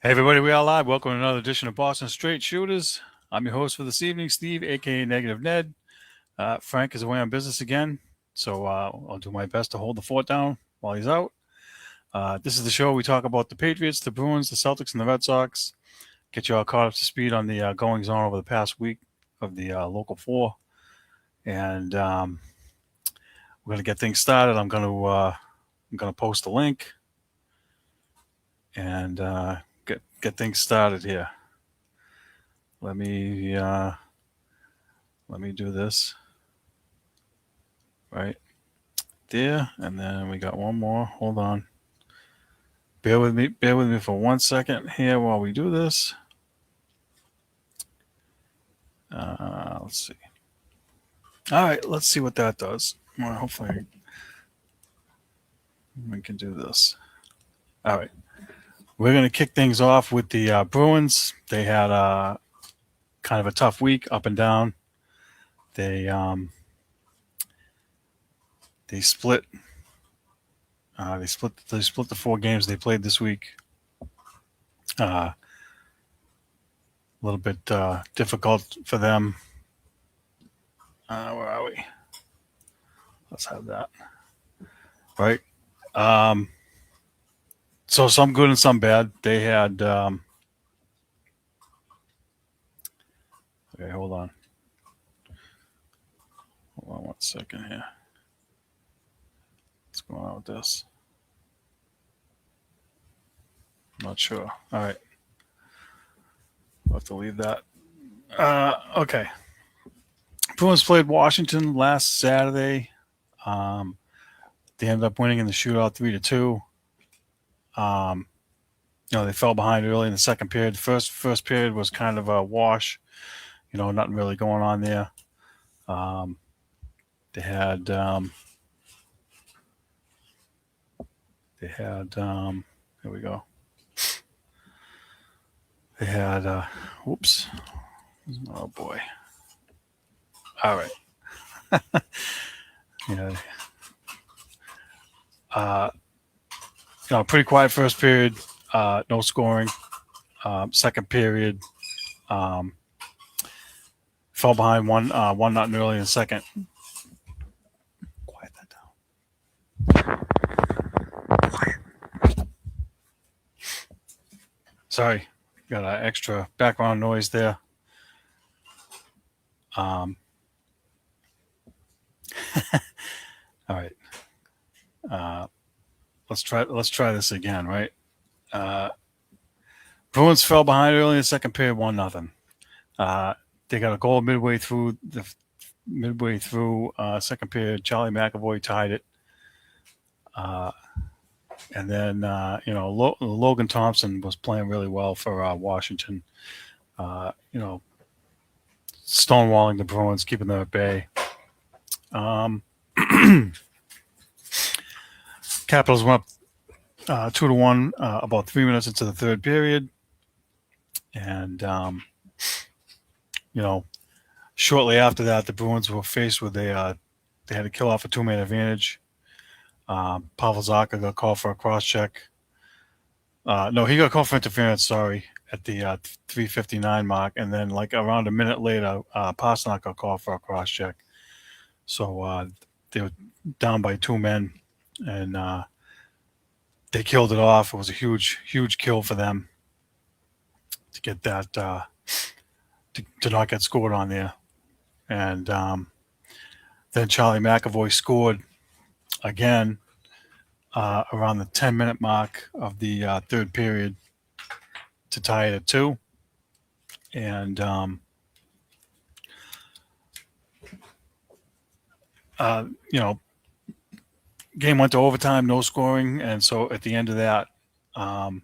Hey everybody, we are live. Welcome to another edition of Boston Straight Shooters. I'm your host for this evening, Steve, aka Negative Ned. Frank is away on business again, so I'll do my best to hold the fort down while he's out. This is the show we talk about the Patriots, the Bruins, the Celtics, and the Red Sox. Get you all caught up to speed on the goings on over the past week of the local four, and we're gonna get things started. I'm gonna post a link and get things started here. Let me do this right there, and then we got one more. Hold on. Bear with me for 1 second here while we do this. Let's see. All right, let's see what that does. Well, hopefully we can do this. All right. We're going to kick things off with the Bruins. They had kind of a tough week, up and down. They split. They split the 4 games they played this week. A little bit difficult for them. Where are we? Let's have that. Right. So some good and some bad. They had. Okay, hold on. Hold on 1 second here. What's going on with this? I'm not sure. All right. I'll have to leave that. Okay. Bruins played Washington last Saturday. They ended up winning in the shootout 3-2. They fell behind early in the second period. The first period was kind of a wash. Nothing really going on there. They had here we go. They had whoops. Oh boy. All right. Yeah. Pretty quiet first period. No scoring. Second period. Fell behind one nothing early in the second. Quiet that down. Quiet. Sorry, got an extra background noise there. All right. Let's try this again, right? Bruins fell behind early in the second period, 1-0. They got a goal midway through second period. Charlie McAvoy tied it, and then Logan Thompson was playing really well for Washington. Stonewalling the Bruins, keeping them at bay. Capitals went up 2-1 about 3 minutes into the third period, and shortly after that, the Bruins were faced with they had to kill off a 2-man advantage. Pavel Zacha got called for a cross-check. No, he got called for interference, sorry, at the 3:59 mark. And then, around a minute later, Pastrnak got called for a cross-check. So they were down by 2 men, and they killed it off. It was a huge, huge kill for them to get that, to not get scored on there. And then Charlie McAvoy scored again around the 10-minute mark of the third period to tie it at 2. And game went to overtime, no scoring, and so at the end of that, the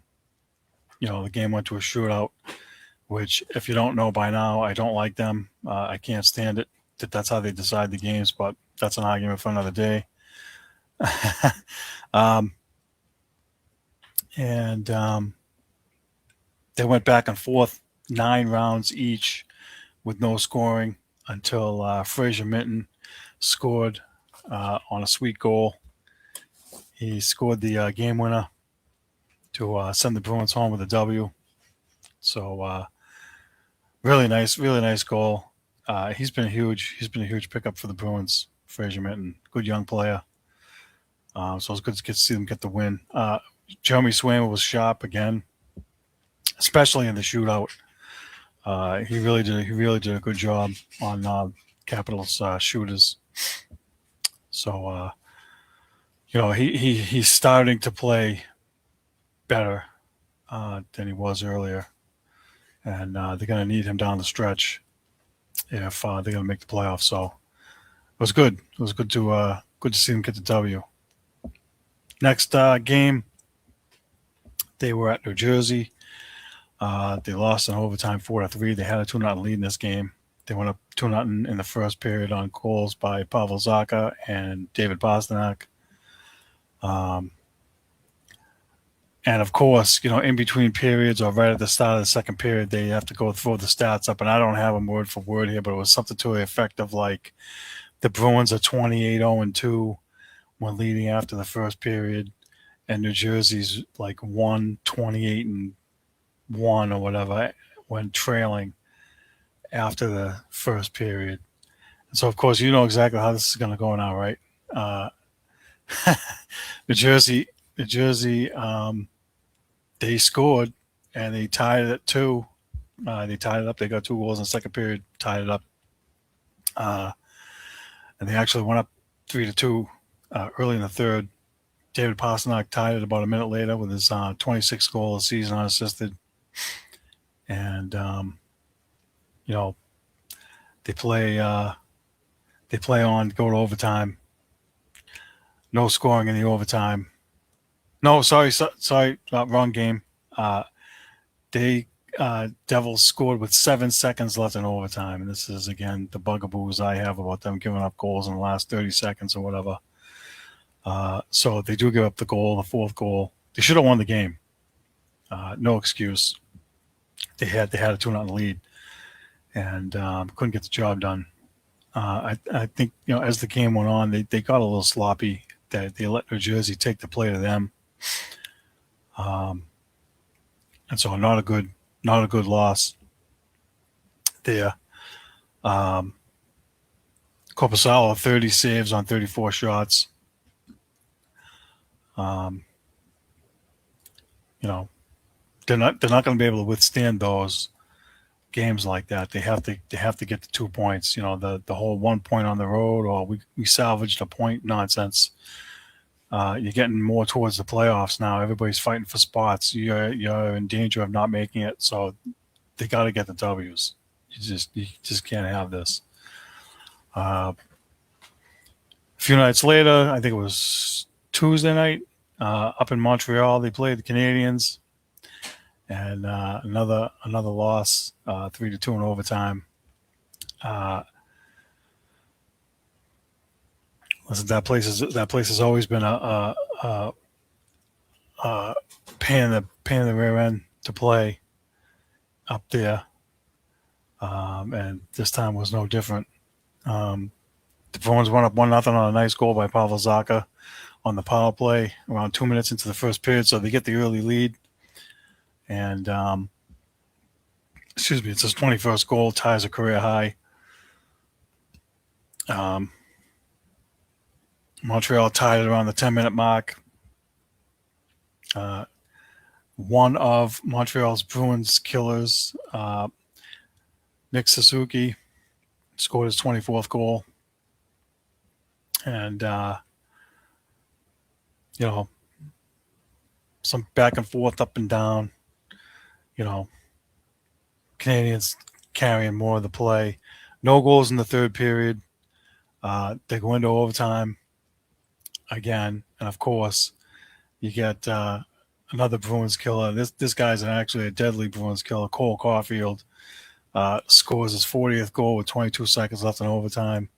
game went to a shootout. Which, if you don't know by now, I don't like them. I can't stand it. That's how they decide the games, but that's an argument for another day. And they went back and forth 9 rounds each with no scoring until Fraser Minton scored on a sweet goal. He scored the game winner to send the Bruins home with a W. So really nice goal. He's been huge. He's been a huge pickup for the Bruins. Fraser Minton, good young player. So it's good to see them get the win. Jeremy Swayman was sharp again, especially in the shootout. He really did a good job on Capitals shooters. So he's starting to play better than he was earlier, and they're going to need him down the stretch if they're going to make the playoffs. So it was good. It was good to see them get the W. Next game, they were at New Jersey. They lost in overtime 4-3. They had a 2-0 lead in this game. They went up 2-0 in the first period on goals by Pavel Zacha and David Pastrnak. And of course, in between periods or right at the start of the second period, they have to go throw the stats up. And I don't have them word for word here, but it was something to the effect of like the Bruins are 28-0-2 when leading after the first period, and New Jersey's like 1-28-1 or whatever when trailing after the first period. And so, of course, you know exactly how this is going to go now, right? New Jersey, they scored and they tied it at 2. They tied it up. They got 2 goals in the second period, tied it up. And they actually went up 3-2 early in the third. David Pastrnak tied it about a minute later with his 26th goal of the season unassisted. And they play on, go to overtime. No scoring in the overtime. No, sorry, wrong game. Devils scored with 7 seconds left in overtime, and this is again the bugaboos I have about them giving up goals in the last 30 seconds or whatever. So they do give up the goal, the fourth goal. They should have won the game. No excuse. They had a 2-0 lead and couldn't get the job done. I think as the game went on, they got a little sloppy. They let New Jersey take the play to them, and so not a good loss there. Korpisalo 30 saves on 34 shots. They're not going to be able to withstand those games like that. They have to get the 2 points. The whole 1 point on the road, or we salvaged a point nonsense. You're getting more towards the playoffs now. Everybody's fighting for spots. You're in danger of not making it. So they got to get the W's. You just can't have this. A few nights later, I think it was Tuesday night, up in Montreal, they played the Canadiens, and another loss, 3-2 in overtime. Listen, that place has always been a pain in the rear end to play up there, and this time was no different. The Bruins went up 1-0 on a nice goal by Pavel Zacha on the power play around 2 minutes into the first period, so they get the early lead. And it's his 21st goal, ties a career high. Montreal tied it around the 10-minute mark. One of Montreal's Bruins killers, Nick Suzuki, scored his 24th goal. And, some back and forth, up and down. Canadians carrying more of the play. No goals in the third period. They go into overtime again. And, of course, you get another Bruins killer. This guy's actually a deadly Bruins killer. Cole Caulfield scores his 40th goal with 22 seconds left in overtime.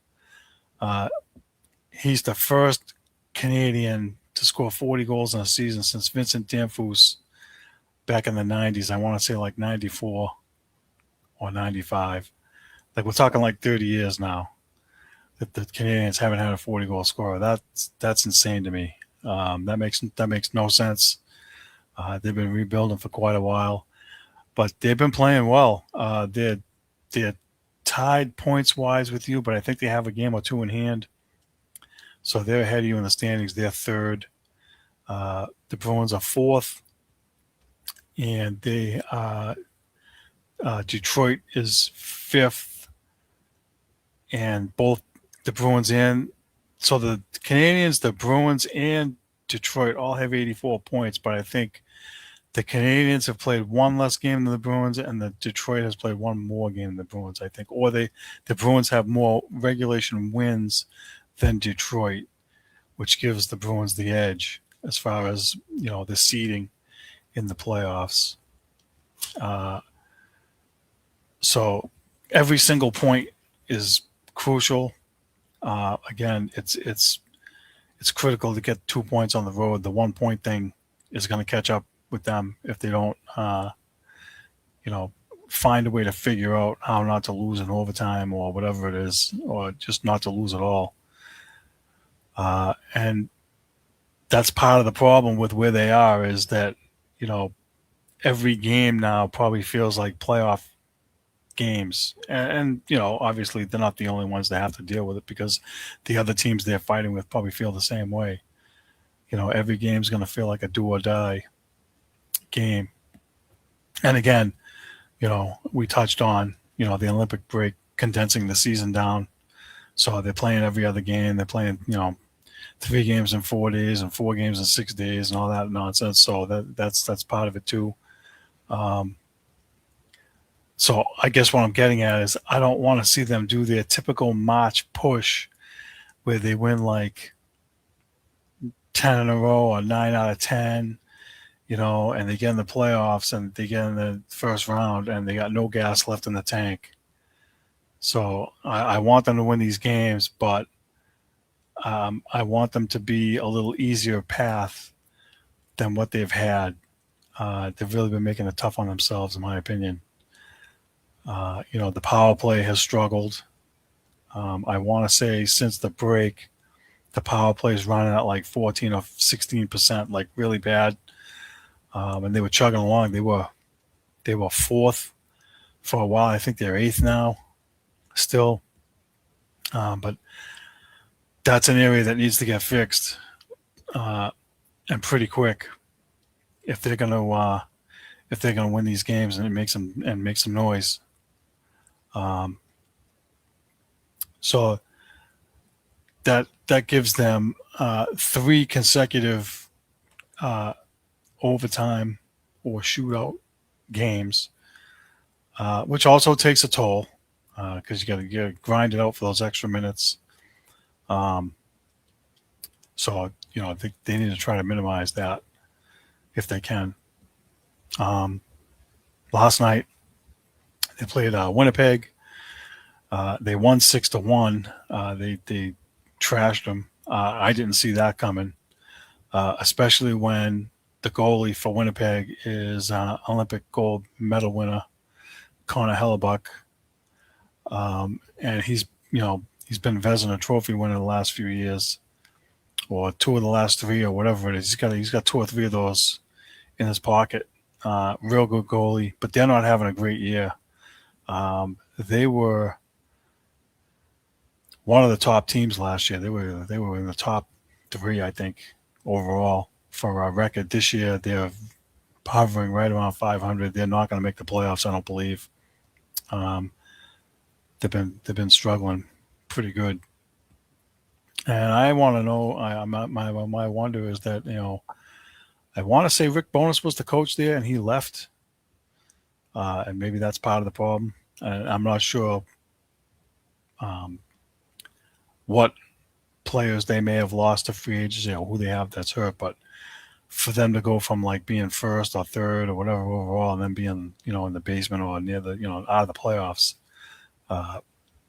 He's the first Canadian to score 40 goals in a season since Vincent Danfus back in the 90s. I want to say like 94 or 95. Like, we're talking like 30 years now that the Canadians haven't had a 40-goal scorer. That's insane to me. That makes no sense. They've been rebuilding for quite a while. but they've been playing well. They're tied points wise with you, but I think they have a game or two in hand. So they're ahead of you in the standings. They're third. The Bruins are fourth, and Detroit is fifth, and both the Bruins and so the Canadians, the Bruins, and Detroit all have 84 points, but I think the Canadians have played one less game than the Bruins, and the Detroit has played one more game than the Bruins, I think. Or the Bruins have more regulation wins than Detroit, which gives the Bruins the edge as far as the seeding in the playoffs. So every single point is crucial. Again, it's critical to get 2 points on the road. The 1 point thing is going to catch up with them if they don't, find a way to figure out how not to lose in overtime or whatever it is, or just not to lose at all. And that's part of the problem with where they are is that, every game now probably feels like playoff games. And obviously they're not the only ones that have to deal with it because the other teams they're fighting with probably feel the same way. Every game's going to feel like a do or die game. And again, we touched on, the Olympic break condensing the season down. So they're playing every other game. They're playing, 3 games in 4 days and 4 games in 6 days and all that nonsense. So that's part of it too. So I guess what I'm getting at is I don't want to see them do their typical March push where they win like 10 in a row or 9 out of 10, and they get in the playoffs and they get in the first round and they got no gas left in the tank. So I want them to win these games, but I want them to be a little easier path than what they've had. They've really been making it tough on themselves, in my opinion. The power play has struggled. I want to say since the break, the power play is running at like 14 or 16%, like really bad. And they were chugging along. They were fourth for a while. I think they're eighth now, still. But that's an area that needs to get fixed, and pretty quick if they're going to win these games and make some noise. So that gives them 3 consecutive overtime or shootout games, which also takes a toll because you got to grind it out for those extra minutes. So I think they need to try to minimize that if they can. Last night they played Winnipeg. They won 6-1. They trashed them. I didn't see that coming, especially when the goalie for Winnipeg is Olympic gold medal winner Connor Hellebuck, and he's been Vezina Trophy winner the last few years, or 2 of the last 3, or whatever it is. He's got 2 or 3 of those in his pocket. Real good goalie, but they're not having a great year. They were one of the top teams last year. They were in the top 3, I think, overall for our record. This year they're hovering right around 500. They're not going to make the playoffs, I don't believe. They've been struggling pretty good. And I want to know. My wonder is that I want to say Rick Bowness was the coach there and he left, and maybe that's part of the problem. And I'm not sure what players they may have lost to free agency or who they have that's hurt, but for them to go from like being first or third or whatever overall and then being in the basement or near the out of the playoffs,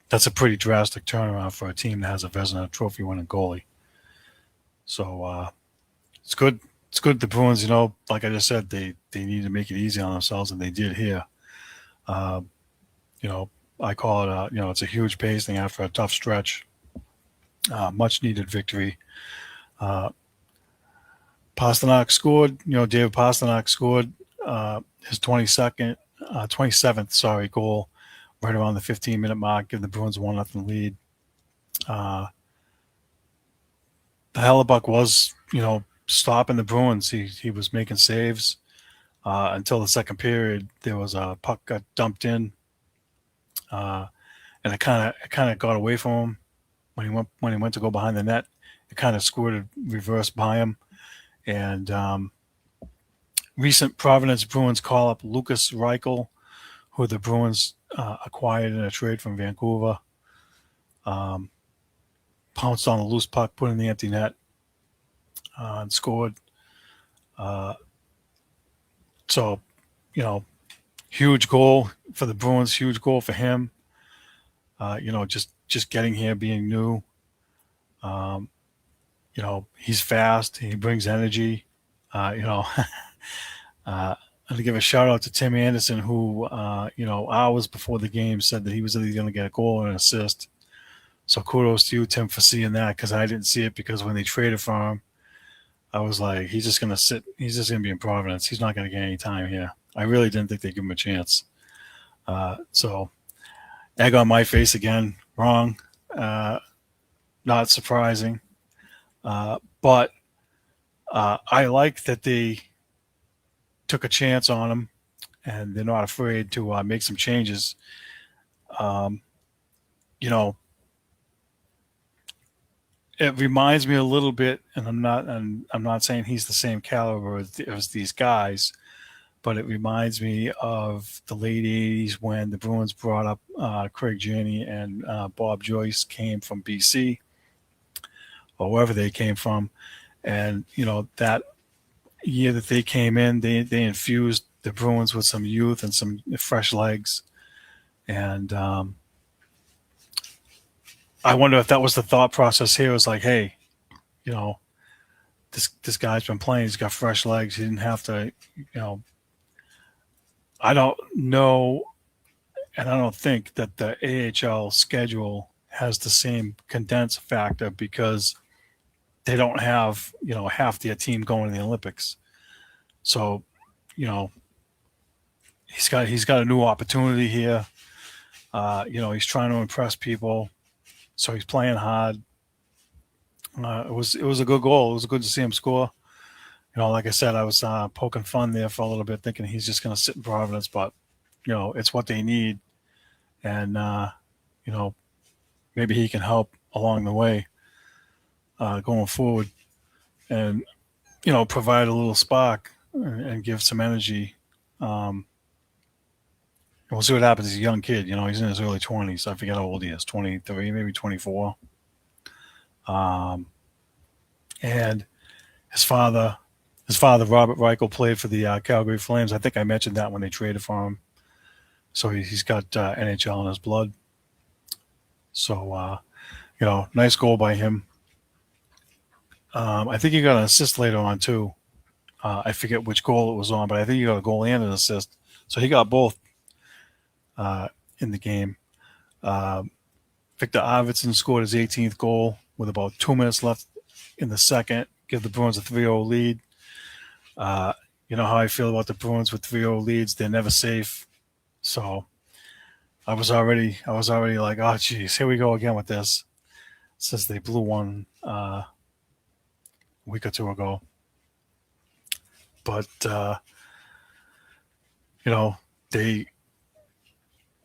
that's a pretty drastic turnaround for a team that has a Vezina Trophy winning goalie. So it's good. It's good. The Bruins, like I just said, they need to make it easy on themselves, and they did here. I call it it's a huge pacing after a tough stretch. Much needed victory. Pastrnak scored. David Pastrnak scored his 22nd 27th, sorry, goal right around the 15-minute mark, give the Bruins a 1-0 lead. The Hellebuck was, stopping the Bruins. He was making saves until the second period. There was a puck got dumped in, and it kind of got away from him when he went to go behind the net. It kind of squirted reverse by him, and recent Providence Bruins call up Lucas Reichel, who the Bruins acquired in a trade from Vancouver. Pounced on a loose puck, put in the empty net, and scored. So, huge goal for the Bruins, huge goal for him. Just getting here, being new. He's fast. He brings energy. And to give a shout out to Tim Anderson, who, hours before the game said that he was either going to get a goal or an assist. So kudos to you, Tim, for seeing that, because I didn't see it, because when they traded for him, I was like, he's just going to sit. He's just going to be in Providence. He's not going to get any time here. I really didn't think they'd give him a chance. So egg on my face again. Wrong. Not surprising. But I like that they took a chance on him, and they're not afraid to make some changes. It reminds me a little bit, and I'm not saying he's the same caliber as these guys, but it reminds me of the late '80s when the Bruins brought up Craig Janney and Bob Joyce came from BC or wherever they came from, and that year that they came in, they infused the Bruins with some youth and some fresh legs, and I wonder if that was the thought process here. It was like, hey, this guy's been playing. He's got fresh legs. He didn't have to, I don't know, and I don't think that the AHL schedule has the same condense factor, because they don't have, half their team going to the Olympics. So, he's got a new opportunity here. He's trying to impress people. So he's playing hard. It was a good goal. It was good to see him score. Like I said, I was poking fun there for a little bit, thinking he's just going to sit in Providence, but it's what they need, and maybe he can help along the way going forward, and provide a little spark and give some energy. We'll see what happens. He's a young kid. He's in his early 20s. I forget how old he is, 23, maybe 24. And his father, Robert Reichel, played for the Calgary Flames. I think I mentioned that when they traded for him. So he's got NHL in his blood. So, nice goal by him. I think he got an assist later on, too. I forget which goal it was on, but I think he got a goal and an assist. So he got both in the game. Victor Arvidsson scored his 18th goal with about 2 minutes left in the second, give the Bruins a 3-0 lead. You know how I feel about the Bruins with 3-0 leads. They're never safe. So I was already like, oh, geez, here we go again with this, since they blew one a week or two ago. But,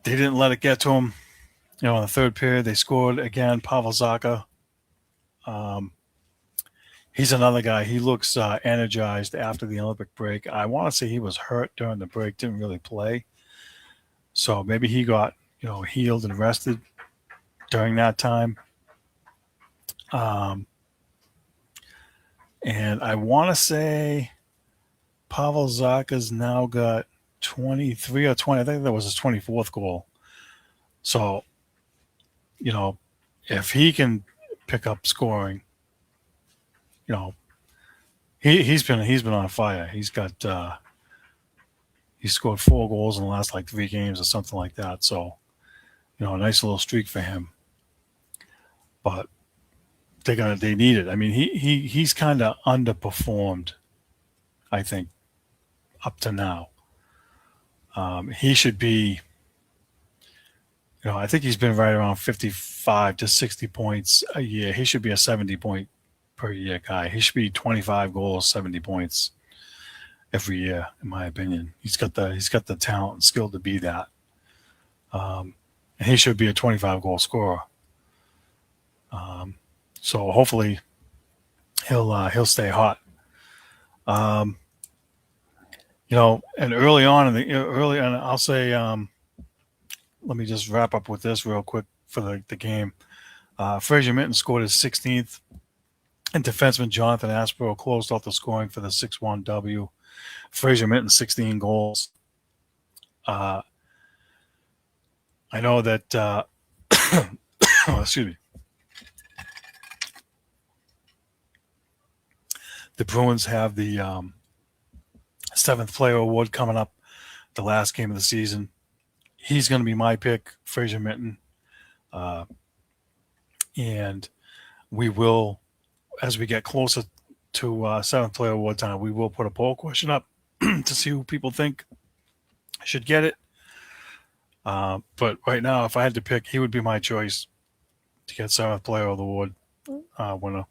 they didn't let it get to them. In the third period, they scored again. Pavel Zacha. He's another guy. He looks energized after the Olympic break. I want to say he was hurt during the break, didn't really play. So maybe he got, healed and rested during that time. And I want to say Pavel Zacha's now got 23 or 20. I think that was his 24th goal. So, if he can pick up scoring, he's been on fire. He's got he scored 4 goals in the last 3 games or something like that. So, a nice little streak for him. But they need it. I mean, he's kind of underperformed, I think, up to now. He should be, I think he's been right around 55 to 60 points a year. He should be a 70 point per year guy. He should be 25 goals, 70 points every year, in my opinion. He's got the talent and skill to be that. And he should be a 25 goal scorer. So hopefully he'll stay hot. Um, and and I'll say, let me just wrap up with this real quick for the game. Fraser Minton scored his 16th, and defenseman Jonathan Aspero closed out the scoring for the 6-1 W. Fraser Minton 16 goals. I know that. Excuse me. The Bruins have the 7th Player Award coming up, the last game of the season. He's going to be my pick, Fraser Minton. And we will, as we get closer to 7th Player Award time, we will put a poll question up to see who people think should get it. But right now, if I had to pick, he would be my choice to get 7th Player of the Award winner.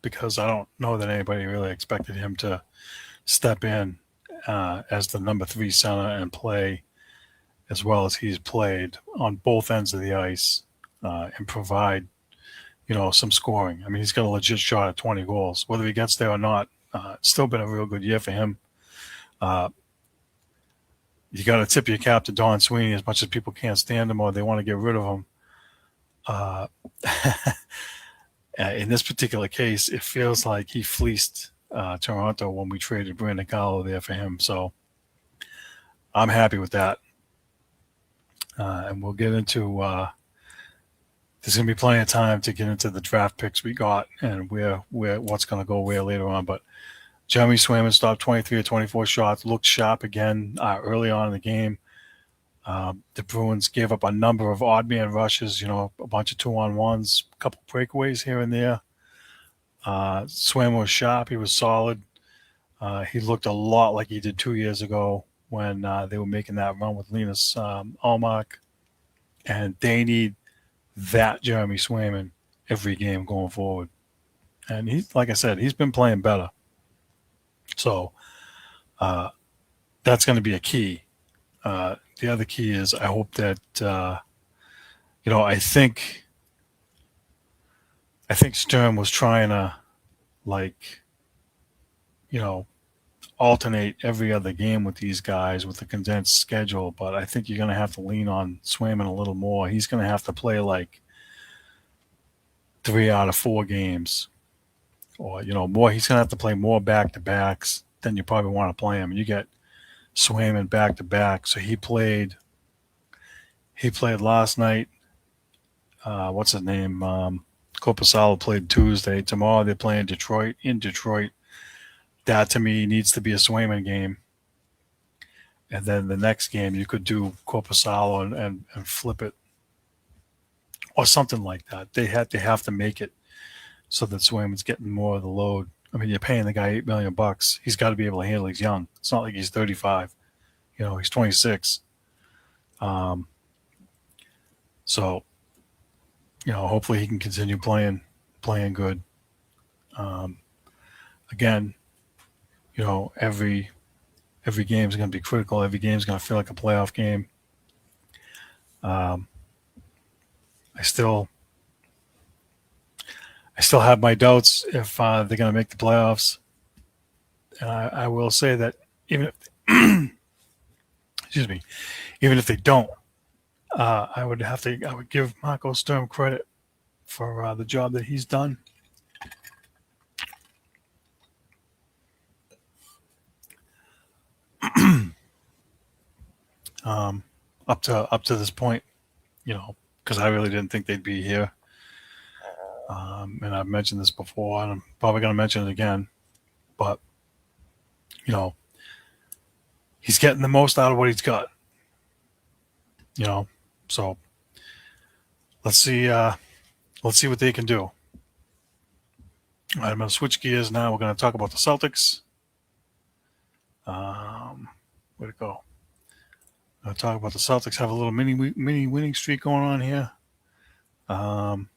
Because I don't know that anybody really expected him to step in as the number 3 center and play as well as he's played on both ends of the ice and provide, some scoring. I mean, he's got a legit shot at 20 goals. Whether he gets there or not, it's still been a real good year for him. You got to tip your cap to Don Sweeney as much as people can't stand him or they want to get rid of him. In this particular case, it feels like he fleeced Toronto when we traded Brandon Carlo there for him. So I'm happy with that. And we'll get into there's going to be plenty of time to get into the draft picks we got and where what's going to go where later on. But Jeremy Swayman stopped 23 or 24 shots, looked sharp again early on in the game. The Bruins gave up a number of odd man rushes, a bunch of 2-on-1s, a couple breakaways here and there. Swayman was sharp. He was solid. He looked a lot like he did 2 years ago when they were making that run with Linus Ullmark. And they need that Jeremy Swayman every game going forward. And he, like I said, he's been playing better. So that's going to be a key. The other key is I hope that I think Sturm was trying to alternate every other game with these guys with the condensed schedule, but I think you're going to have to lean on Swayman a little more. He's going to have to play 3 out of 4 games, or more. He's going to have to play more back-to-backs than you probably want to play him. You get Swayman back-to-back, so he played last night. What's his name? Corpusalo played Tuesday. Tomorrow they're playing Detroit in Detroit. That to me needs to be a Swayman game. And then the next game you could do Corpusalo and flip it. Or something like that. They have to make it so that Swayman's getting more of the load. I mean, you're paying the guy $8 million. He's got to be able to handle. He's young. It's not like he's 35. He's 26. So, hopefully he can continue playing good. Again, every game is going to be critical. Every game is going to feel like a playoff game. I still have my doubts if they're going to make the playoffs. And I will say that even if even if they don't, I would give Marco Sturm credit for the job that he's done. Up to this point, because I really didn't think they'd be here. And I've mentioned this before, and I'm probably going to mention it again. But, he's getting the most out of what he's got. So let's see what they can do. All right, I'm going to switch gears now. We're going to talk about the Celtics. Way to go. I'll talk about the Celtics have a little mini winning streak going on here. Um,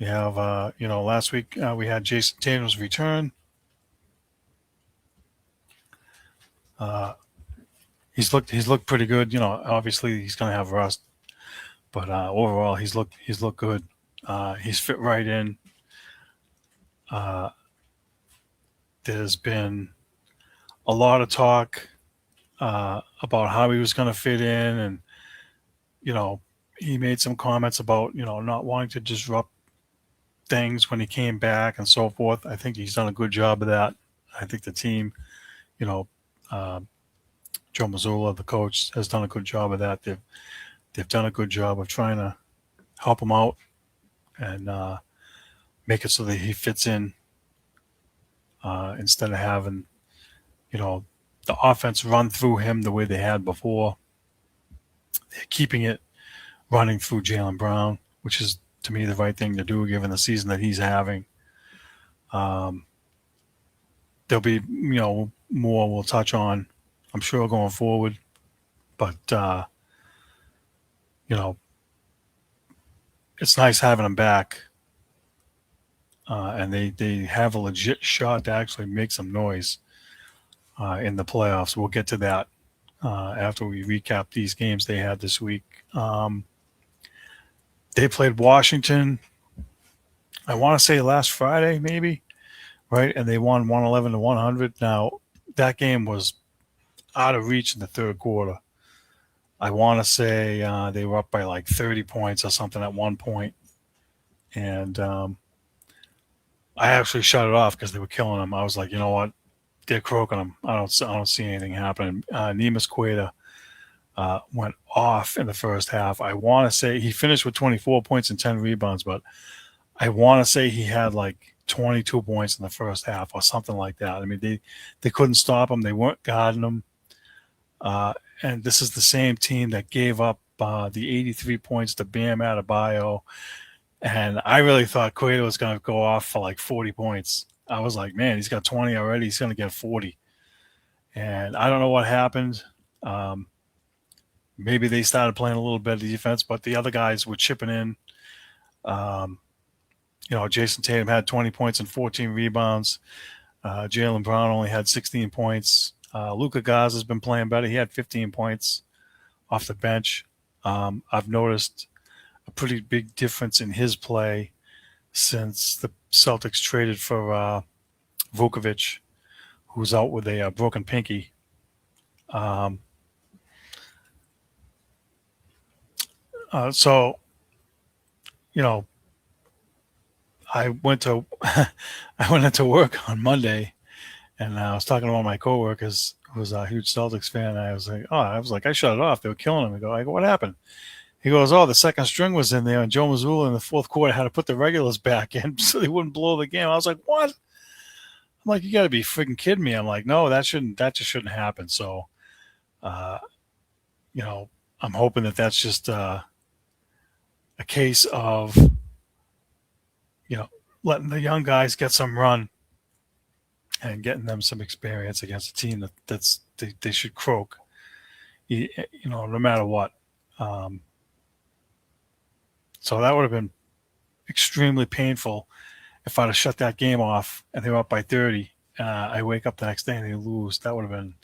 we have, last week we had Jason Tatum's return. Uh, he's looked pretty good. Obviously he's going to have rust, but overall he's looked good. He's fit right in. Uh, there's been a lot of talk about how he was going to fit in, and he made some comments about not wanting to disrupt things when he came back and so forth. I think he's done a good job of that. I think the team, you know, uh, Joe Mazzulla, the coach, has done a good job of that. They've done a good job of trying to help him out and make it so that he fits in instead of having the offense run through him the way they had before. They're keeping it running through Jaylen Brown, which is to me the right thing to do given the season that he's having. There'll be more we'll touch on, I'm sure, going forward, but it's nice having him back, and they have a legit shot to actually make some noise in the playoffs. We'll get to that after we recap these games they had this week. They played Washington, I want to say last Friday, maybe, right? And they won 111-100. Now, that game was out of reach in the third quarter. I want to say they were up by like 30 points or something at one point. And I actually shut it off because they were killing them. I was like, you know what? They're croaking them. I don't see anything happening. Neemias Queta went off in the first half. I want to say he finished with 24 points and 10 rebounds, but I want to say he had like 22 points in the first half or something like that. I mean, they couldn't stop him. They weren't guarding him. And this is the same team that gave up the 83 points to Bam Adebayo. And I really thought Queta was going to go off for like 40 points. I was like, man, he's got 20 already. He's going to get 40. And I don't know what happened. Maybe they started playing a little bit of defense, but the other guys were chipping in. Jason Tatum had 20 points and 14 rebounds. Jaylen Brown only had 16 points. Luka Garza has been playing better. He had 15 points off the bench. I've noticed a pretty big difference in his play since the Celtics traded for Vukovic, who's out with a broken pinky. So, I went to I went into work on Monday, and I was talking to one of my coworkers who was a huge Celtics fan. And I was like, I shut it off. They were killing him. I go, what happened? He goes, the second string was in there, and Joe Mazzulla in the fourth quarter had to put the regulars back in so they wouldn't blow the game. I was like, what? I'm like, you got to be freaking kidding me. I'm like, no, that just shouldn't happen. So, I'm hoping that that's just a case of, letting the young guys get some run and getting them some experience against a team that's they should croak, no matter what. So that would have been extremely painful if I'd have shut that game off and they were up by 30. I wake up the next day and they lose. That would have been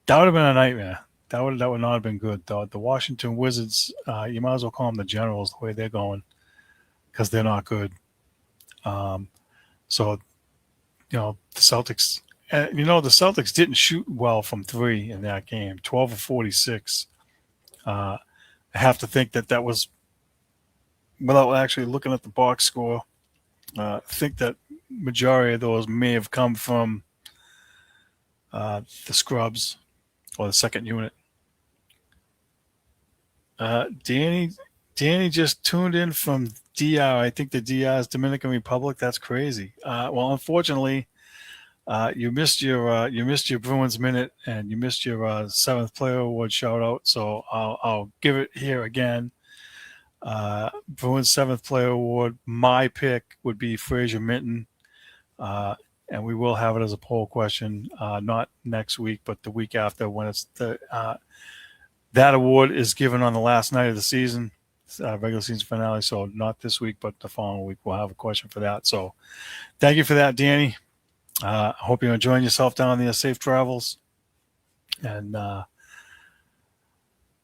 a nightmare. That would not have been good. The Washington Wizards, you might as well call them the Generals the way they're going, because they're not good. So the Celtics, the Celtics didn't shoot well from three in that game. 12 of 46. I have to think that was, without actually looking at the box score, I think that majority of those may have come from the scrubs or the second unit. Danny just tuned in from DR. I think the DR is Dominican Republic. That's crazy. Well, unfortunately, you missed your Bruins minute and you missed your seventh player award shout out. So I'll give it here again. Bruins seventh player award. My pick would be Fraser Minton. and we will have it as a poll question, not next week, but the week after, when it's that award is given on the last night of the season, regular season finale. So not this week, but the following week we'll have a question for that. So thank you for that, Danny. I hope you're enjoying yourself down there. Safe travels, and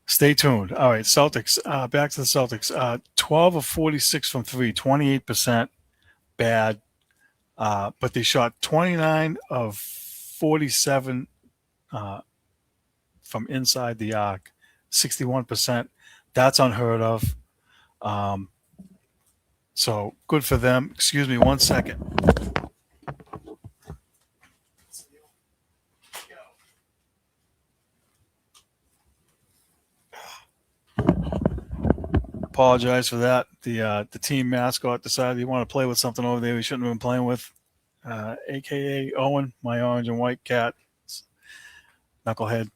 stay tuned. All right, Celtics. Back to the Celtics. 12 of 46 from three, 28%. Bad. But they shot 29 of 47 from inside the arc, 61%. That's unheard of. So good for them. Excuse me 1 second. Apologize for that. The team mascot decided he wanted to play with something over there he shouldn't have been playing with, aka Owen, my orange and white cat, knucklehead.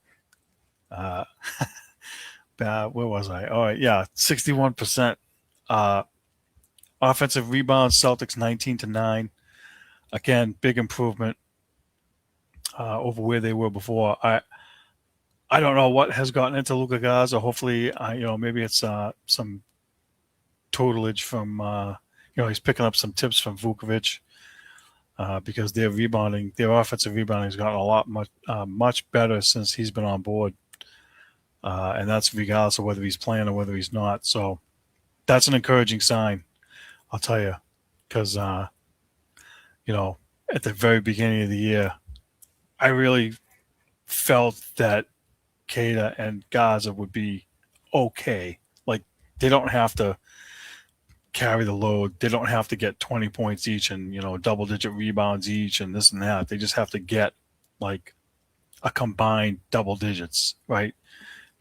Where was I? All right, yeah, 61%. Offensive rebounds, Celtics 19-9. Again, big improvement over where they were before. I don't know what has gotten into Luka Garza. Hopefully, maybe it's some tutelage from, he's picking up some tips from Vukovic, because their offensive rebounding has gotten much better since he's been on board. And that's regardless of whether he's playing or whether he's not. So that's an encouraging sign, I'll tell you, because, at the very beginning of the year, I really felt that Keita and Gaza would be okay. Like, they don't have to carry the load. They don't have to get 20 points each and, double-digit rebounds each and this and that. They just have to get, like, a combined double digits, right?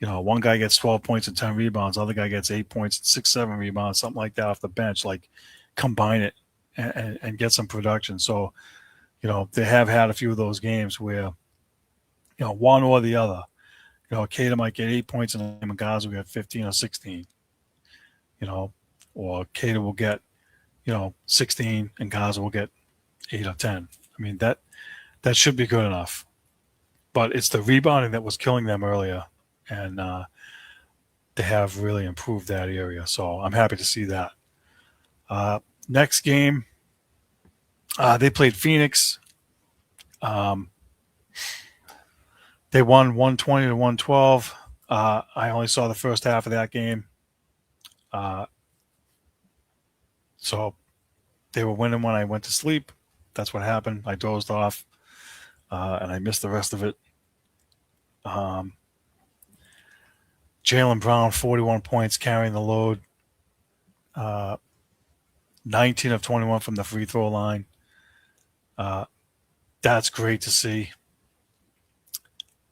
One guy gets 12 points and 10 rebounds, other guy gets 8 points and 6, 7 rebounds, something like that off the bench. Like, combine it and get some production. So, they have had a few of those games where, one or the other. Keita might get 8 points and Gaza will get 15 or 16. Or Keita will get, 16 and Gaza will get 8 or 10. I mean, that should be good enough. But it's the rebounding that was killing them earlier. And they have really improved that area. So I'm happy to see that. Next game, they played Phoenix. They won 120 to 112. I only saw the first half of that game. So they were winning when I went to sleep. That's what happened. I dozed off, and I missed the rest of it. Jaylen Brown, 41 points, carrying the load. 19 of 21 from the free throw line. That's great to see.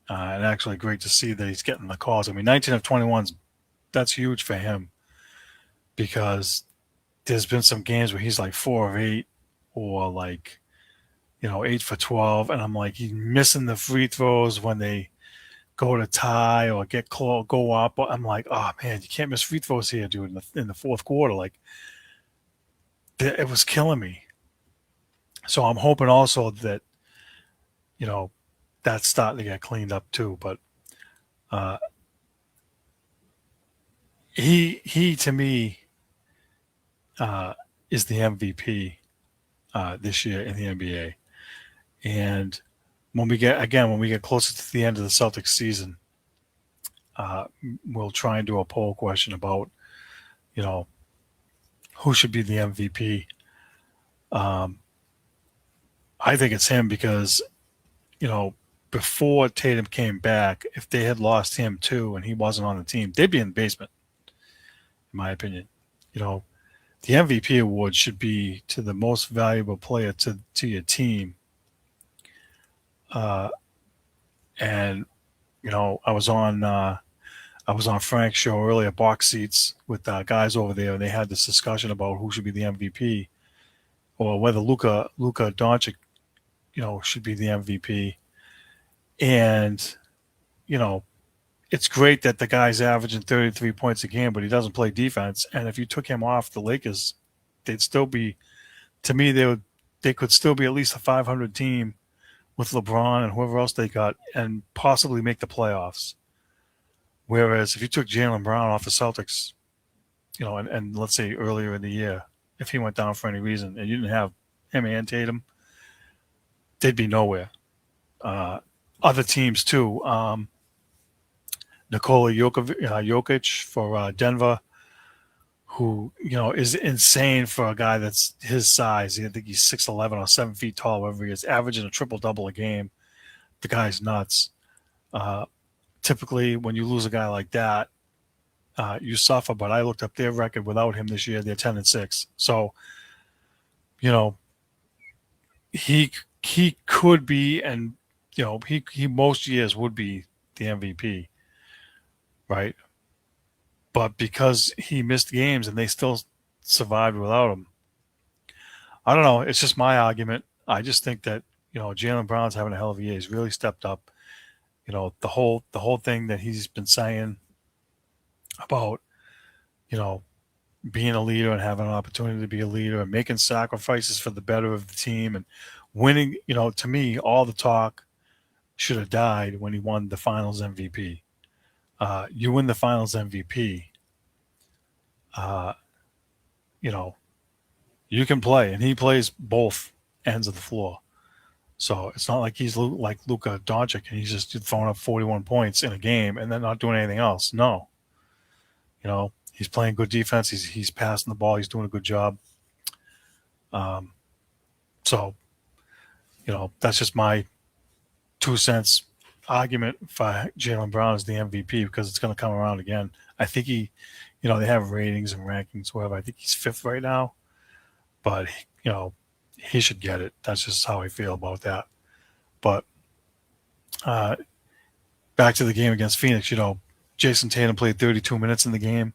And actually great to see that he's getting the calls. I mean, 19 of 21, that's huge for him, because there's been some games where he's like 4 of 8 or like, 8 for 12. And I'm like, he's missing the free throws when they go to tie or get close, go up. I'm like, oh man, you can't miss free throws here, dude, in the fourth quarter. Like, it was killing me. So I'm hoping also that, that's starting to get cleaned up too. But he to me is the MVP this year in the NBA. And when we get closer to the end of the Celtics season, we'll try and do a poll question about, who should be the MVP. I think it's him because, before Tatum came back, if they had lost him too and he wasn't on the team, they'd be in the basement, in my opinion. The MVP award should be to the most valuable player to your team. And I was on Frank's show earlier, Box Seats, with guys over there, and they had this discussion about who should be the MVP, or whether Luka Doncic, should be the MVP. And it's great that the guy's averaging 33 points a game, but he doesn't play defense. And if you took him off the Lakers, they'd still be, to me, they would they could still be at least a 500 team with LeBron and whoever else they got and possibly make the playoffs. Whereas if you took Jaylen Brown off the Celtics, and let's say earlier in the year, if he went down for any reason and you didn't have him and Tatum, they'd be nowhere. Other teams too. Nikola Jokic for Denver, who is insane for a guy that's his size. I think he's 6'11" or 7 feet tall, whatever he is, averaging a triple double a game. The guy's nuts. Typically, when you lose a guy like that, you suffer. But I looked up their record without him this year; they're 10-6. So, he could be, and he most years would be the MVP, right? But because he missed games and they still survived without him, I don't know. It's just my argument. I just think that Jaylen Brown's having a hell of a year. He's really stepped up. The whole thing that he's been saying about being a leader and having an opportunity to be a leader and making sacrifices for the better of the team and winning. To me, all the talk should have died when he won the Finals MVP. You win the Finals MVP. You can play, and he plays both ends of the floor. So it's not like he's like Luka Doncic and he's just throwing up 41 points in a game and then not doing anything else. No, he's playing good defense. He's passing the ball. He's doing a good job. So that's just my 2 cents argument for Jaylen Brown as the MVP because it's going to come around again. I think they have ratings and rankings, whatever. I think he's 5th right now, but he should get it. That's just how I feel about that. But back to the game against Phoenix, Jason Tatum played 32 minutes in the game,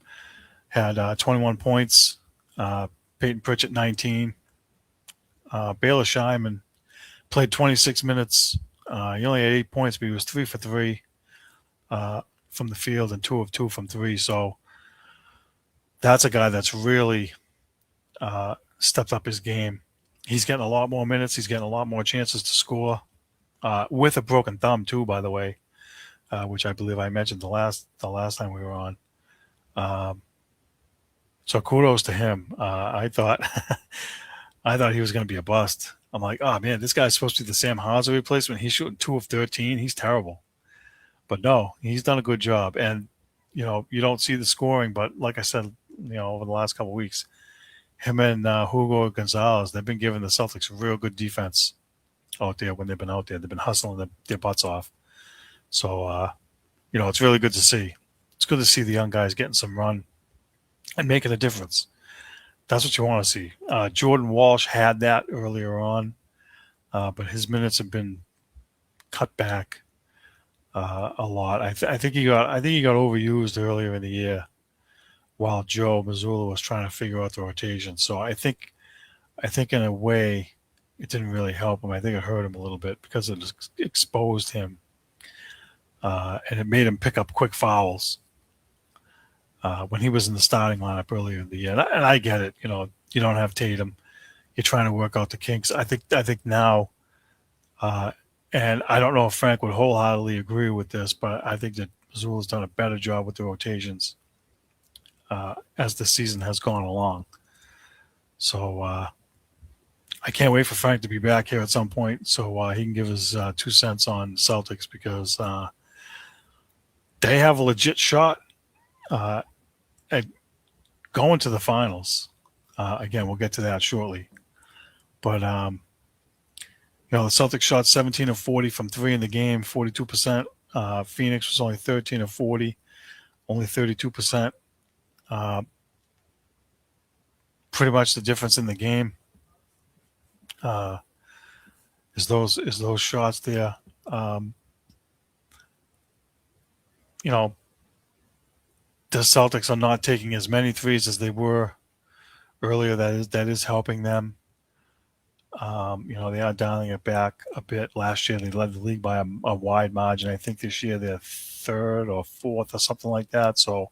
had 21 points. Peyton Pritchett 19. Baylor Scheinman played 26 minutes. He only had 8 points, but he was 3 for 3 from the field and 2 of 2 from 3. So that's a guy that's really stepped up his game. He's getting a lot more minutes. He's getting a lot more chances to score with a broken thumb too, by the way, which I believe I mentioned the last time we were on. So kudos to him. I thought he was going to be a bust. I'm like, oh man, this guy's supposed to be the Sam Hauser replacement. He's shooting 2 of 13. He's terrible. But no, he's done a good job. And you don't see the scoring, but like I said, over the last couple of weeks, him and Hugo Gonzalez, they've been giving the Celtics real good defense out there when they've been out there. They've been hustling their butts off. So, it's really good to see. It's good to see the young guys getting some run and making a difference. That's what you want to see. Jordan Walsh had that earlier on, but his minutes have been cut back a lot. I think he got overused earlier in the year, while Joe Mazzulla was trying to figure out the rotation. So I think in a way it didn't really help him. I think it hurt him a little bit because it exposed him and it made him pick up quick fouls when he was in the starting lineup earlier in the year. And I get it. You don't have Tatum. You're trying to work out the kinks. I think now, and I don't know if Frank would wholeheartedly agree with this, but I think that Mazzulla's done a better job with the rotations as the season has gone along. So I can't wait for Frank to be back here at some point so he can give his 2 cents on Celtics because they have a legit shot at going to the finals. Again, we'll get to that shortly. But, the Celtics shot 17 of 40 from 3 in the game, 42%. Phoenix was only 13 of 40, only 32%. Pretty much the difference in the game is those shots there. The Celtics are not taking as many threes as they were earlier. That is helping them. They are dialing it back a bit. Last year they led the league by a wide margin. I think this year they're 3rd or 4th or something like that. So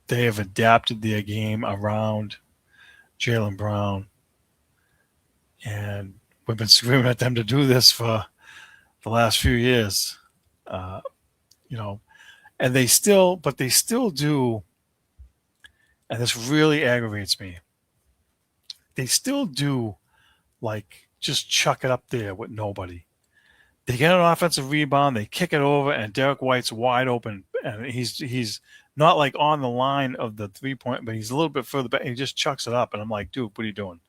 they have adapted their game around Jaylen Brown, and we've been screaming at them to do this for the last few years. Uh, you know, and but they still do, and this really aggravates me. They still do like just chuck it up there with nobody. They get an offensive rebound, they kick it over, and Derek White's wide open, and he's not like on the line of the 3-point, but he's a little bit further back. And he just chucks it up, and I'm like, dude, what are you doing?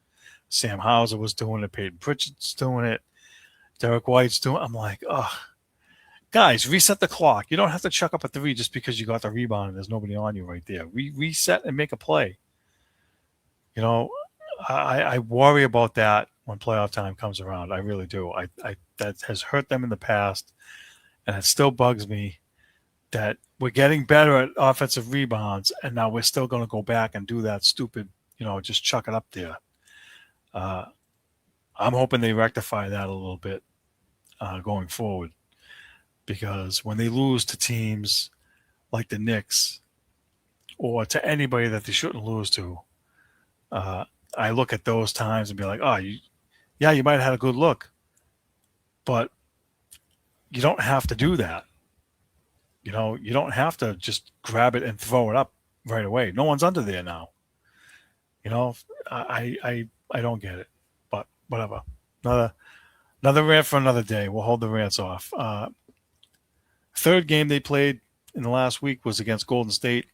Sam Hauser was doing it, Peyton Pritchard's doing it, Derek White's doing it. I'm like, oh, guys, reset the clock. You don't have to chuck up a three just because you got the rebound and there's nobody on you right there. Reset and make a play. You know, I worry about that when playoff time comes around. I really do. I that has hurt them in the past, and it still bugs me that we're getting better at offensive rebounds, and now we're still going to go back and do that stupid, just chuck it up there. I'm hoping they rectify that a little bit going forward, because when they lose to teams like the Knicks or to anybody that they shouldn't lose to, I look at those times and be like, oh, you might have had a good look, but you don't have to do that. You don't have to just grab it and throw it up right away. No one's under there now. I don't get it, but whatever. Another rant for another day. We'll hold the rants off. Third game they played in the last week was against Golden State.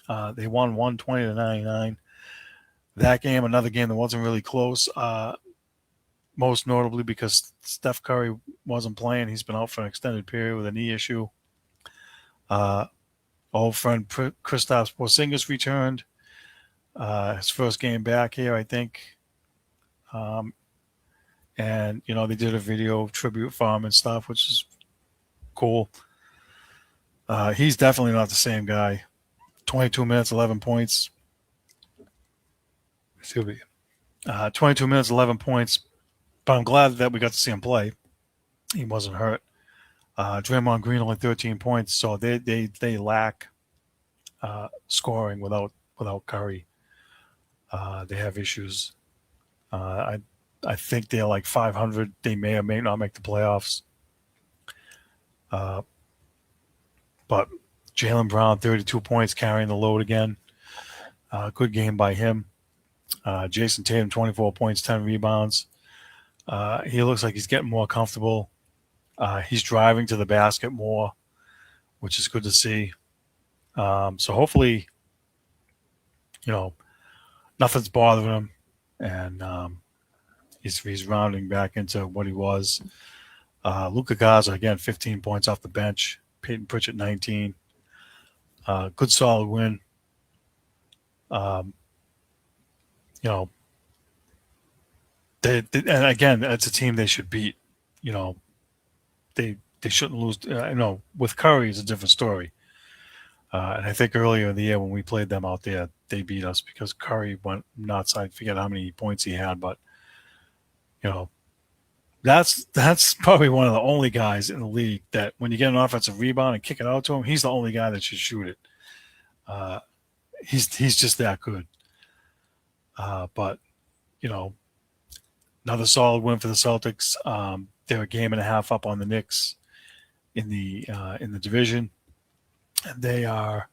They won 120-99. That game, another game that wasn't really close, most notably because Steph Curry wasn't playing. He's been out for an extended period with a knee issue. Old friend Kristaps Porzingis returned. His first game back here, I think. And, they did a video tribute for him and stuff, which is cool. He's definitely not the same guy. 22 minutes, 11 points. Excuse me. 22 minutes, 11 points. But I'm glad that we got to see him play. He wasn't hurt. Draymond Green only 13 points, so they lack scoring without Curry. They have issues. I think they're like 500. They may or may not make the playoffs. But Jaylen Brown, 32 points, carrying the load again. Good game by him. Jason Tatum, 24 points, 10 rebounds. He looks like he's getting more comfortable. He's driving to the basket more, which is good to see. So hopefully, nothing's bothering him, and he's rounding back into what he was. Luka Garza, again, 15 points off the bench. Peyton Pritchard, 19. Good, solid win. And again, it's a team they should beat. They shouldn't lose. With Curry, it's a different story. And I think earlier in the year when we played them out there, they beat us because Curry went nuts. I forget how many points he had, but that's probably one of the only guys in the league that when you get an offensive rebound and kick it out to him, he's the only guy that should shoot it. He's just that good. But another solid win for the Celtics. They're a game and a half up on the Knicks in the division. And they are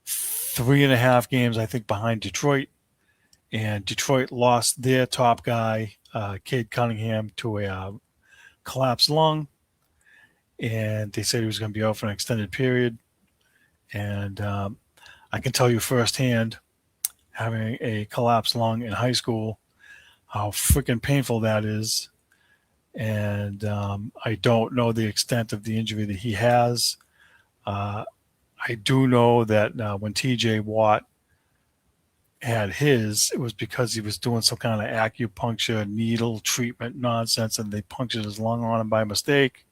3.5 games, I think, behind Detroit. And Detroit lost their top guy, Cade Cunningham, to a collapsed lung. And they said he was going to be out for an extended period. And I can tell you firsthand, having a collapsed lung in high school, how freaking painful that is. And I don't know the extent of the injury that he has. I do know that when TJ Watt had his, it was because he was doing some kind of acupuncture needle treatment nonsense, and they punctured his lung on him by mistake.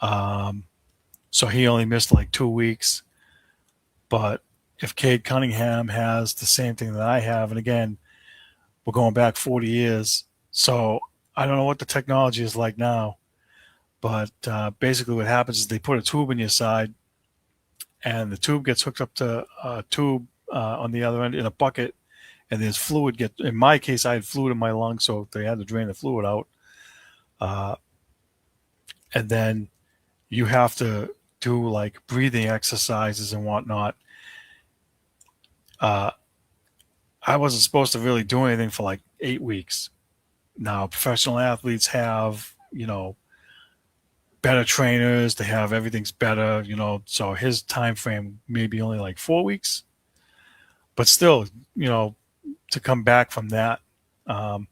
So he only missed like 2 weeks. But if Cade Cunningham has the same thing that I have, and again, we're going back 40 years, so I don't know what the technology is like now, but basically what happens is they put a tube in your side, and the tube gets hooked up to a tube on the other end in a bucket, and there's fluid in my case, I had fluid in my lungs, so they had to drain the fluid out. Uh, and then you have to do like breathing exercises and whatnot. Uh, I wasn't supposed to really do anything for like 8 weeks. Now, professional athletes have, better trainers. They have everything's better, so his time frame may be only like 4 weeks, but still, to come back from that. Um,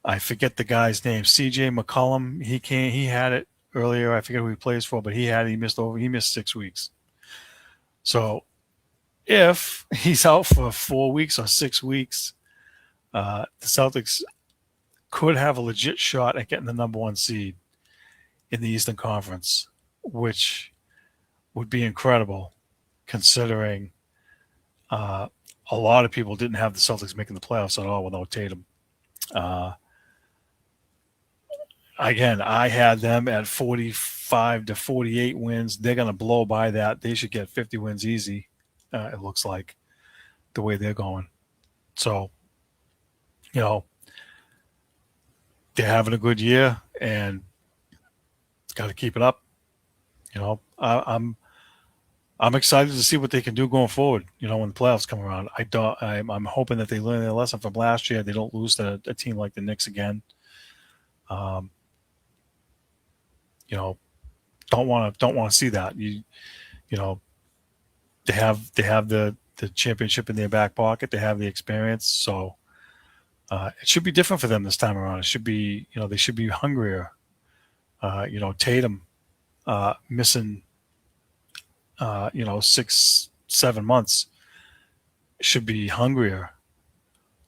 I forget the guy's name, CJ McCollum. He had it earlier. I forget who he plays for, but he missed 6 weeks. So if he's out for 4 weeks or 6 weeks, the Celtics could have a legit shot at getting the number one seed in the Eastern Conference, which would be incredible considering a lot of people didn't have the Celtics making the playoffs at all without Tatum. Uh, again, I had them at 45 to 48 wins. They're going to blow by that. They should get 50 wins easy, it looks like, the way they're going. So, they're having a good year and got to keep it up. I'm excited to see what they can do going forward. When the playoffs come around, I'm hoping that they learn their lesson from last year. They don't lose to a team like the Knicks again. Um, don't want to see that. They have the championship in their back pocket. They have the experience, so it should be different for them this time around. It should be they should be hungrier. Tatum missing 6-7 months should be hungrier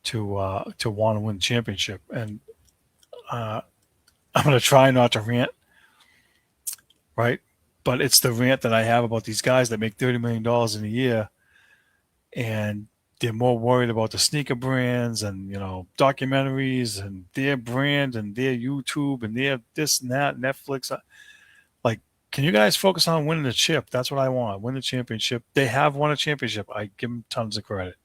to want to win the championship. And I'm going to try not to rant, right? But it's the rant that I have about these guys that make $30 million in a year, and they're more worried about the sneaker brands and documentaries and their brand and their YouTube and their this and that, Netflix. Like, can you guys focus on winning the chip? That's what I want. Win the championship. They have won a championship. I give them tons of credit,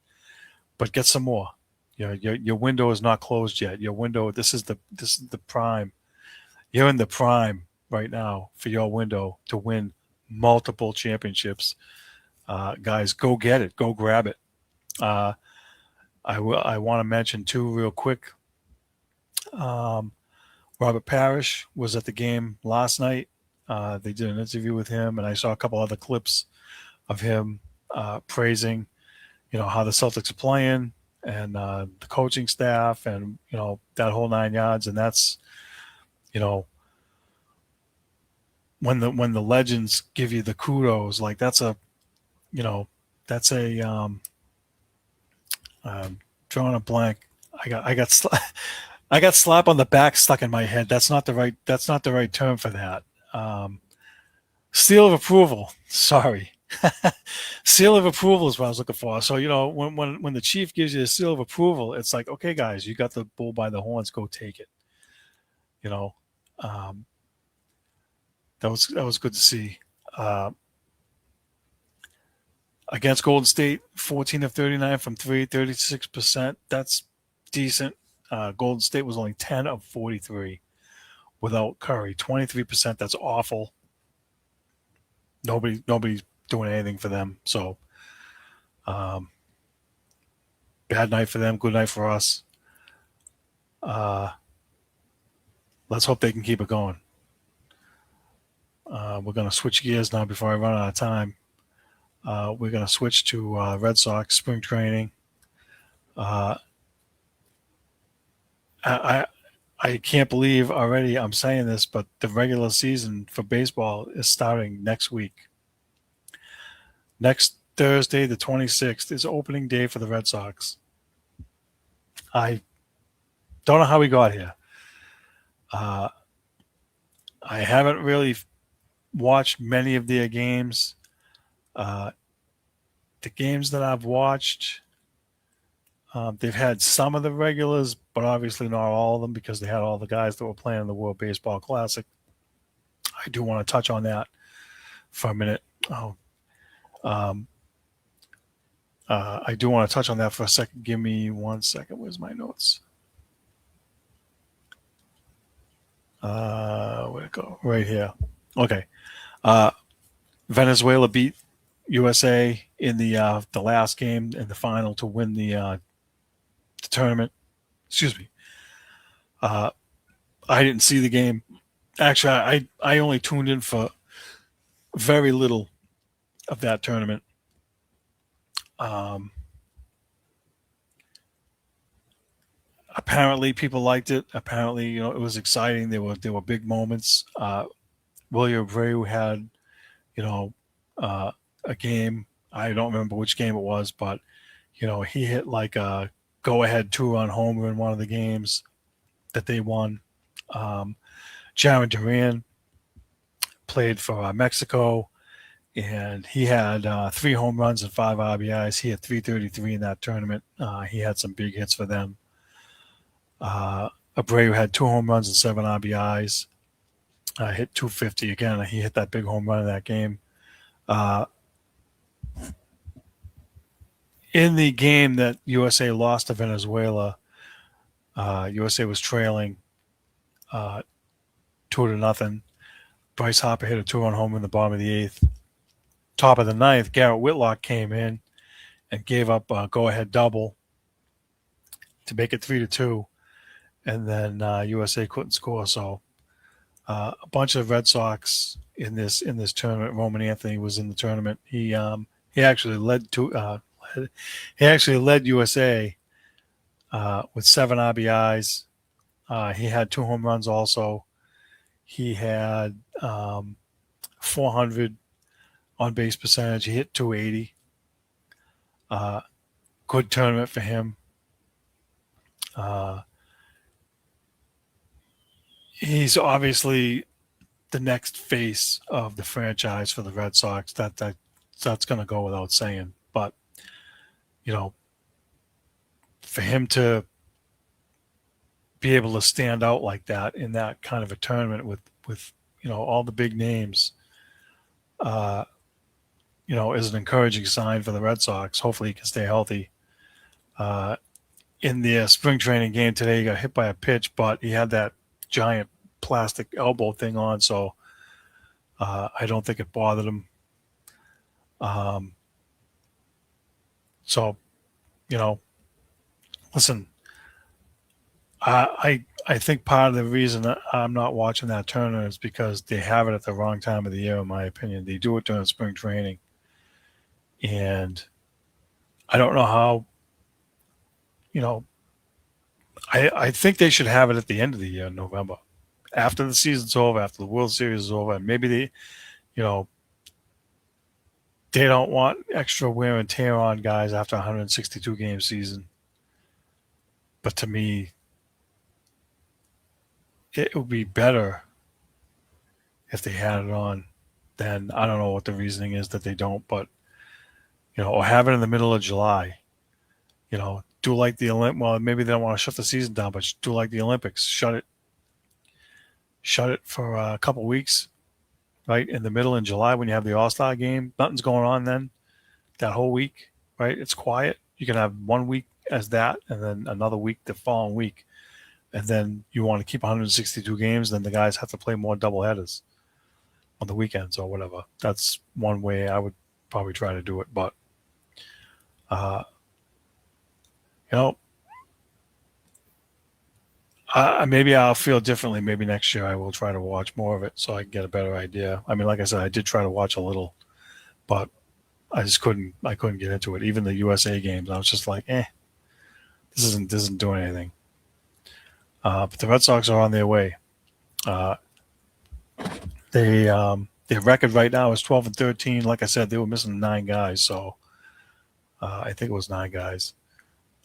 but get some more. Your window is not closed yet. Your window. This is the prime. You're in the prime right now for your window to win multiple championships. Guys, go get it. Go grab it. I want to mention too, real quick. Robert Parrish was at the game last night. They did an interview with him, and I saw a couple other clips of him praising, how the Celtics are playing and the coaching staff, and that whole 9 yards. And that's, when the legends give you the kudos, like that's a drawing a blank. I got slap on the back stuck in my head. That's not the right term for that. Seal of approval. Sorry. Seal of approval is what I was looking for. So, when the chief gives you a seal of approval, it's like, okay, guys, you got the bull by the horns, go take it. That was good to see. Against Golden State, 14 of 39 from 3, 36%. That's decent. Golden State was only 10 of 43 without Curry. 23%. That's awful. Nobody's doing anything for them. So, bad night for them. Good night for us. Let's hope they can keep it going. We're going to switch gears now before I run out of time. We're going to switch to Red Sox spring training. I can't believe already I'm saying this, but the regular season for baseball is starting next week. Next Thursday, the 26th, is opening day for the Red Sox. I don't know how we got here. I haven't really watched many of their games. The games that I've watched, they've had some of the regulars, but obviously not all of them because they had all the guys that were playing in the World Baseball Classic. I do want to touch on that for a minute. I do want to touch on that for a second. Give me 1 second. Where's my notes? Where'd it go? Right here. Okay. Venezuela beat USA in the last game in the final to win the tournament. Excuse me. I didn't see the game. Actually, I only tuned in for very little of that tournament. Um, Apparently, people liked it. Apparently, it was exciting. There were big moments. William Abreu had you know uh, a game. I don't remember which game it was, but he hit like a go-ahead two-run homer in one of the games that they won. Um, Jaron Duran played for Mexico, and he had 3 home runs and 5 RBIs. He had 333 in that tournament. He had some big hits for them. Abreu had 2 home runs and 7 RBIs. Hit 250 again. He hit that big home run in that game. Uh, in the game that USA lost to Venezuela, USA was trailing 2-0. Bryce Harper hit a 2-run home in the bottom of the 8th. Top of the 9th, Garrett Whitlock came in and gave up a go-ahead double to make it 3-2, and then USA couldn't score. So a bunch of Red Sox in this tournament. Roman Anthony was in the tournament. He actually led USA with 7 RBIs. He had 2 home runs also. He had 400 on base percentage. He hit 280. Good tournament for him. He's obviously the next face of the franchise for the Red Sox. That's going to go without saying. But for him to be able to stand out like that in that kind of a tournament with all the big names, is an encouraging sign for the Red Sox. Hopefully he can stay healthy. In the spring training game today, he got hit by a pitch, but he had that giant plastic elbow thing on, so I don't think it bothered him. So, listen, I think part of the reason that I'm not watching that tournament is because they have it at the wrong time of the year, in my opinion. They do it during spring training, and I don't know how. I think they should have it at the end of the year in November, after the season's over, after the World Series is over, and maybe they don't want extra wear and tear on guys after a 162 game season. But to me, it would be better if they had it on. Then I don't know what the reasoning is that they don't, but or have it in the middle of July. Do like the Olympics. Well, maybe they don't want to shut the season down, but do like the Olympics. Shut it for a couple weeks, right in the middle in July when you have the All-Star game. Nothing's going on then. That whole week, right? It's quiet. You can have 1 week as that, and then another week the following week, and then you want to keep 162 games. Then the guys have to play more doubleheaders on the weekends or whatever. That's one way I would probably try to do it, but. Maybe I'll feel differently. Maybe next year I will try to watch more of it so I can get a better idea. I mean, like I said, I did try to watch a little, but I just couldn't. I couldn't get into it. Even the USA games, I was just like, this isn't doing anything. But the Red Sox are on their way. Their record right now is 12-13. Like I said, they were missing 9 guys, so I think it was 9 guys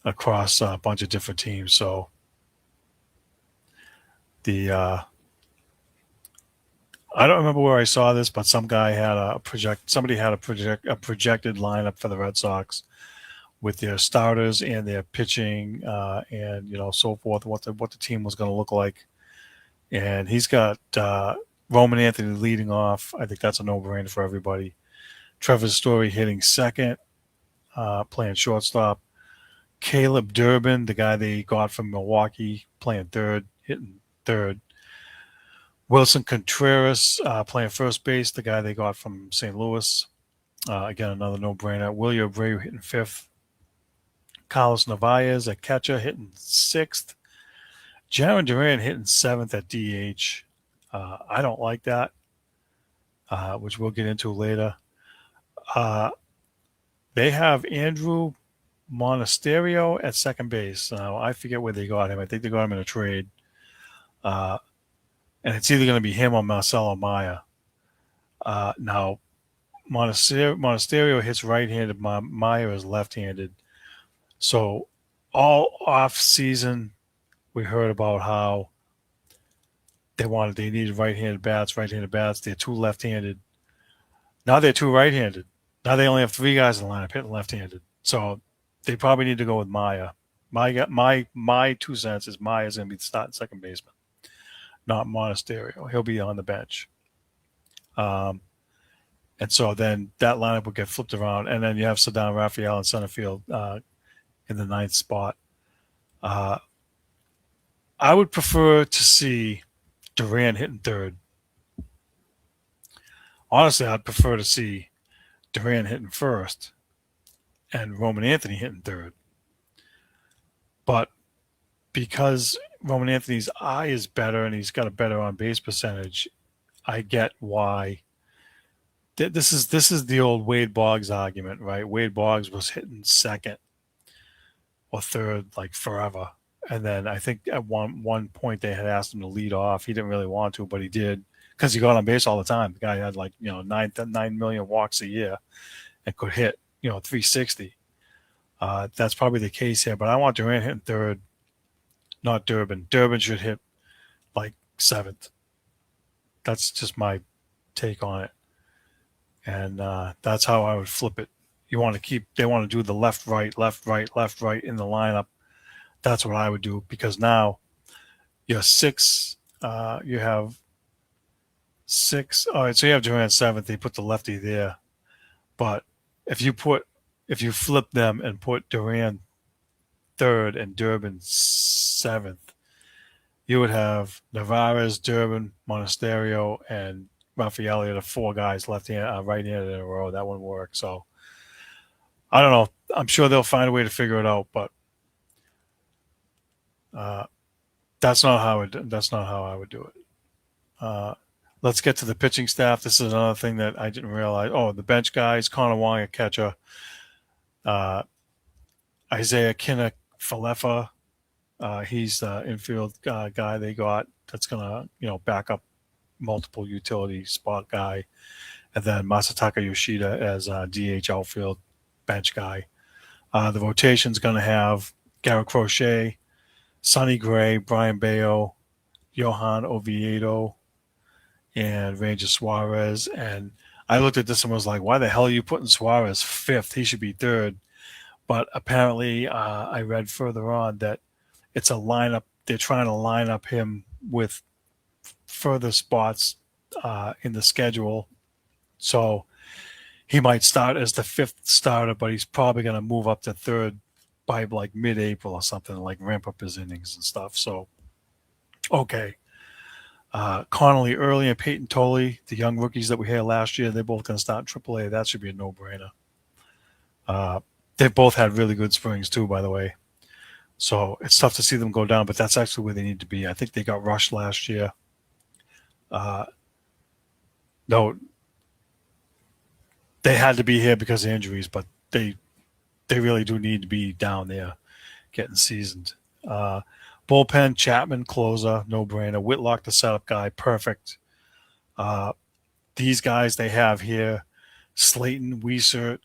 across a bunch of different teams. So I don't remember where I saw this, but somebody had a projected lineup for the Red Sox with their starters and their pitching and so forth, what the team was going to look like. And he's got Roman Anthony leading off. I think that's a no-brainer for everybody. Trevor Story hitting second. playing shortstop. Caleb Durbin, the guy they got from Milwaukee, playing third, hitting third. Wilson Contreras, playing first base, the guy they got from St. Louis. Again, another no-brainer. William Abreu hitting fifth. Carlos Narvaez at catcher hitting sixth. Jaron Duran hitting seventh at DH. I don't like that, which we'll get into later. They have Andrew Monasterio at second base. Now, I forget where they got him. I think they got him in a trade. And it's either going to be him or Marcelo Maya. Now, Monasterio hits right-handed. Maya is left-handed. So all off-season, we heard about how they needed right-handed bats. They're two left-handed. Now they're two right-handed. Now they only have three guys in the lineup hitting left-handed. So they probably need to go with Maya. My 2 cents is Maya's going to be the starting second baseman, not Monasterio. He'll be on the bench. And so then that lineup will get flipped around, and then you have Cedar Rafael in center field in the 9th spot. I would prefer to see Duran hitting third. Honestly, I'd prefer to see Duran hitting first and Roman Anthony hitting third. But because Roman Anthony's eye is better and he's got a better on-base percentage, I get why. This is the old Wade Boggs argument, right? Wade Boggs was hitting second or third like forever. And then I think at one point they had asked him to lead off. He didn't really want to, but he did because he got on base all the time. The guy had 9 million walks a year and could hit 360. That's probably the case here. But I want Durant hitting third, not Durbin. Durbin should hit like 7th. That's just my take on it. And that's how I would flip it. They want to do the left, right in the lineup. That's what I would do because now you have 6. You have 6. All right, so you have Durant 7th. They put the lefty there. But if you flip them and put Durant 3rd and Durbin 7th, you would have Narvaez, Durbin, Monasterio, and Raffaele, the 4 guys right-handed in a row. That wouldn't work. So I don't know. I'm sure they'll find a way to figure it out, but that's not how I would do it. Let's get to the pitching staff. This is another thing that I didn't realize. Oh, the bench guys: Connor Wong at catcher, Isaiah Kinnick Falefa. He's the infield guy they got that's gonna back up multiple utility spot guy, and then Masataka Yoshida as DH outfield bench guy. The rotation's gonna have Garrett Crochet, Sonny Gray, Brian Bayo, Johan Oviedo, and Ranger Suarez. And I looked at this and was like, why the hell are you putting Suarez 5th? He should be 3rd. But apparently I read further on that it's a lineup. They're trying to line up him with further spots in the schedule. So he might start as the 5th starter, but he's probably going to move up to 3rd by like mid-April or something, like ramp up his innings and stuff. So, okay. Connolly Early and Peyton Tolley, the young rookies that we had last year, they're both going to start in AAA. That should be a no-brainer. They've both had really good springs too, by the way. So it's tough to see them go down, but that's actually where they need to be. I think they got rushed last year. No, they had to be here because of injuries, but they really do need to be down there getting seasoned. Bullpen, Chapman, closer, no-brainer. Whitlock, the setup guy, perfect. These guys they have here, Slayton, Wiesert,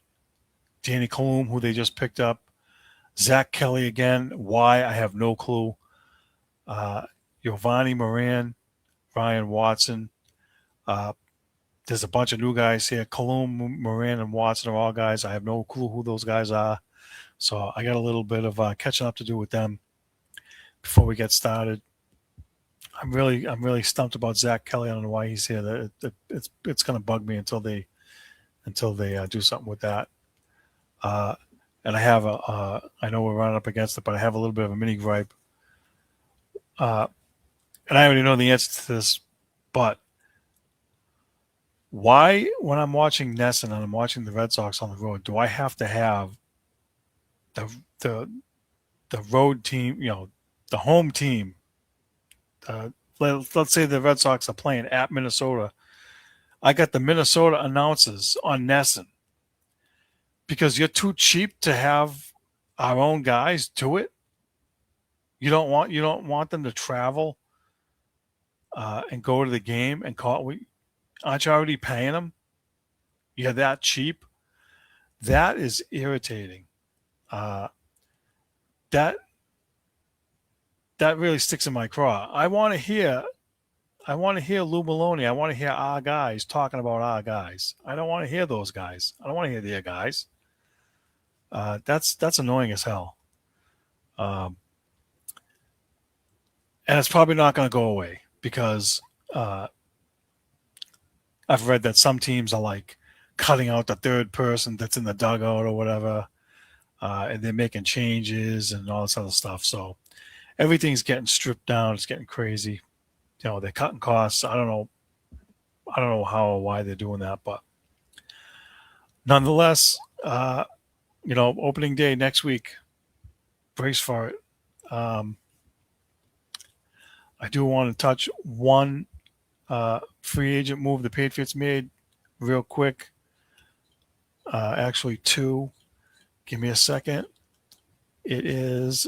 Danny Colum, who they just picked up, Zach Kelly again. Why? I have no clue. Giovanni Moran, Ryan Watson. There's a bunch of new guys here. Colum, Moran, and Watson are all guys. I have no clue who those guys are. So I got a little bit of catching up to do with them before we get started. I'm really stumped about Zach Kelly. I don't know why he's here. It's going to bug me until they do something with that. and I know we're running up against it, but I have a little bit of a mini gripe. And I already know the answer to this, but why, when I'm watching Nesson and I'm watching the Red Sox on the road, do I have to have the the the road team, the home team? Let's say the Red Sox are playing at Minnesota. I got the Minnesota announcers on Nesson because you're too cheap to have our own guys do it. You don't want them to travel and go to the game and call. Aren't you already paying them? You're that cheap. That is irritating. Uh, that that really sticks in my craw. I want to hear Lou Maloney. I want to hear our guys talking about our guys. I don't want to hear those guys. I don't want to hear their guys. That's annoying as hell. Um, and it's probably not going to go away because uh, I've read that some teams are like cutting out the third person that's in the dugout or whatever, and they're making changes and all this other stuff. So everything's getting stripped down. It's getting crazy. They're cutting costs. I don't know. I don't know how or why they're doing that, but nonetheless, opening day next week. Brace for it. Um, I do want to touch one free agent move the Patriots made real quick. Actually, two. Give me a second. It is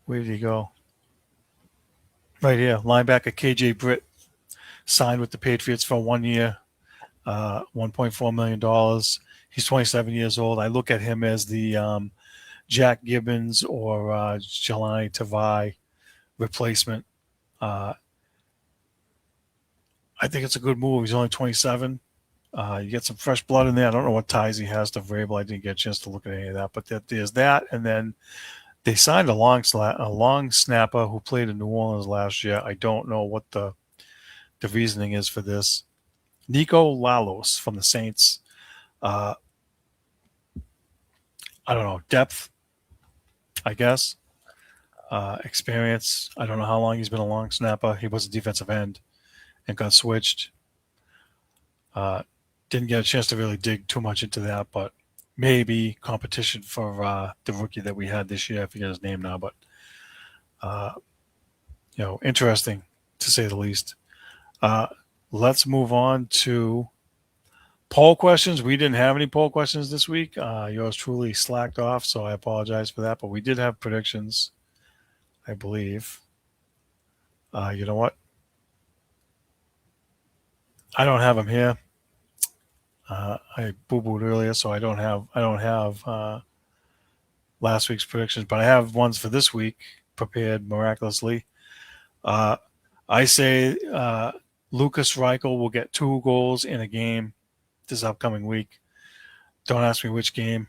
where did he go? Right here, linebacker KJ Britt signed with the Patriots for 1 year, $1.4 million. He's 27 years old. I look at him as the Jack Gibbons or Jelani Tavai replacement. I think it's a good move. He's only 27. You get some fresh blood in there. I don't know what ties he has to Vrabel. I didn't get a chance to look at any of that, but there's that. And then they signed a long snapper who played in New Orleans last year. I don't know what the reasoning is for this. Nico Lalos from the Saints. I don't know, depth, I guess. Experience. I don't know how long he's been a long snapper. He was a defensive end and got switched. Didn't get a chance to really dig too much into that, but maybe competition for the rookie that we had this year. I forget his name now, but interesting to say the least. Let's move on to poll questions. We didn't have any poll questions this week. Yours truly slacked off, so I apologize for that. But we did have predictions, I believe. You know what? I don't have them here. I boo-booed earlier, so I don't have last week's predictions, but I have ones for this week prepared miraculously. I say Lucas Reichel will get 2 goals in a game this upcoming week. Don't ask me which game.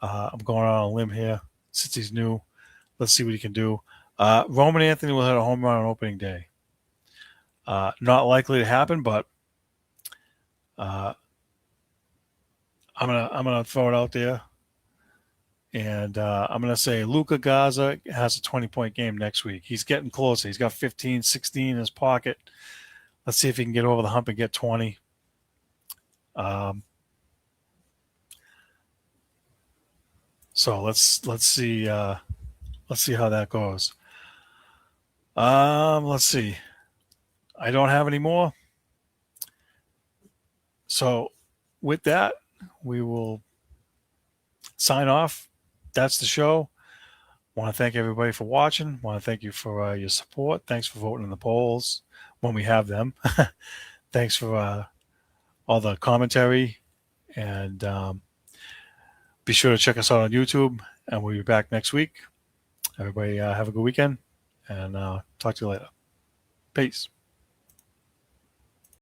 I'm going on a limb here since he's new. Let's see what he can do. Roman Anthony will hit a home run on opening day. Not likely to happen, but I'm gonna throw it out there, and I'm gonna say Luka Gaza has a 20-point game next week. He's getting closer. He's got 15, 16 in his pocket. Let's see if he can get over the hump and get 20. So let's see how that goes. Let's see. I don't have any more. So with that, we will sign off. That's the show. Want to thank everybody for watching. Want to thank you for your support. Thanks for voting in the polls when we have them. Thanks for all the commentary. And be sure to check us out on YouTube. And we'll be back next week. Everybody have a good weekend. And talk to you later. Peace.